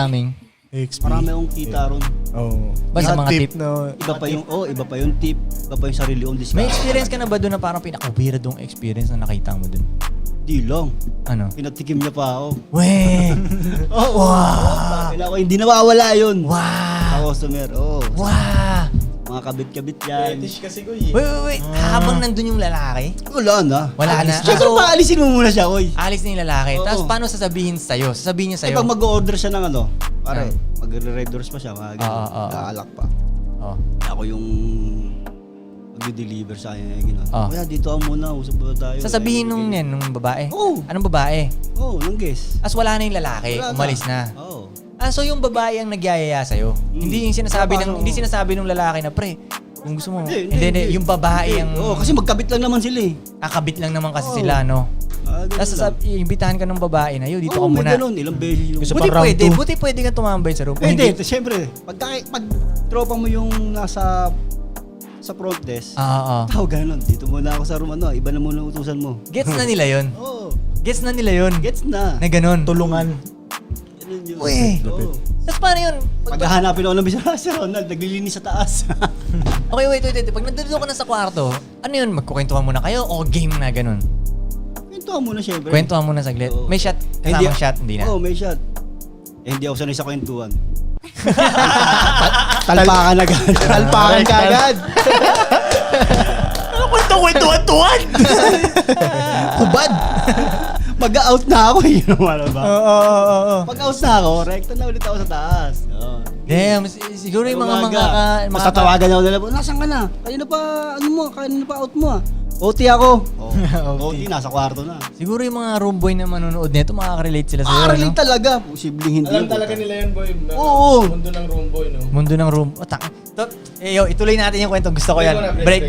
daming. XP. Marami akong kita ron. Oo. Basta Lahat mga tip. No, Iba pa yung tip, iba pa yung sarili kong discount. May experience ka na ba doon na parang pinaka-weirdong experience na nakita mo doon? Di lang. Ano? Pinatikim niya pa ako. Weh! Wow! Hindi nawawala yun. Wow! Sa customer, Wow! Mga kabit-kabit yan. fetish kasi ko eh. Wait. Habang nandun yung lalaki, Wala na. Wala na. Siyempre, paalisin mo muna siya, koy. alis na yung lalaki. Oo. Tapos paano sasabihin sa'yo? Sasabihin niya Eh, sa'yo. pag mag-order siya ng ano, pare, mag-red doors pa siya, mga ganun. Oo. Naalak pa. Oh. Ako yung mag-deliver sa kanya, gano'n. Ah. Kaya dito ako muna, usap ba tayo? Sasabihin nung babae? Oo. Anong babae? Oo, nung guess. As wala na yung lalaki, Wala umalis na. Oo. So yung babae ang nagyayaya sa'yo. Hindi yung sinasabi Paano? hindi sinasabi ng lalaki na pre, kung gusto mo. Hindi. Yung babae ang Oo, kasi magkabit lang naman sila eh. kakabit lang naman kasi Oo. sila, no. Ganun Tapos lang. iimbitahan ka ng babae na, yo, dito ka Oo, may muna. ganun, ilang beses yung... Gusto Buti pa round pwede, two. buti pwede ka tumambay sa room. Hindi, siyempre, pag tropa mo yung nasa sa front desk, Oo. tao ganun, dito muna ako sa room, iba na muna utusan mo. Gets na nila yun. Oo, Gets na nila yun. gets na. Na ganun. Tulungan. Ganun yun. Uy. Oo. Tapos paano yun? Paghahanapin ako ng bisita, si Ronald, naglilinis sa taas. Okay, wait. Pag nandito ka na sa kwarto, ano yun? Magkukwentuhan muna kayo o game na ganun? Kwentuhan muna siyempre. Kwentuhan muna saglit. Oo. May shot, kasamang shot, hindi na. Oo, may shot. Hindi ako sanay sa kwentuhan. Talpakan agad. Talpakan ka agad. Ano kwentuhan? Hubad. Mag-out na ako, yun naman ba? Oo. Pag-out na ako, rekta na ulit ako sa taas. Oo. Damn, siguro yung mga Mas tatawagan ako nila, nasaan ka na? Kanina pa, kanina pa out mo ah. OT ako. OT, nasa kwarto na. Siguro yung mga room boy na manonood nito, makaka-relate sila sa'yo, Aaraling no? talaga. Posibleng hindi. Alam talaga nila yun, boy. Oo. Mundo ng room boy, no? Mundo ng room. Ituloy natin yung kwento. Gusto ko yan. Break.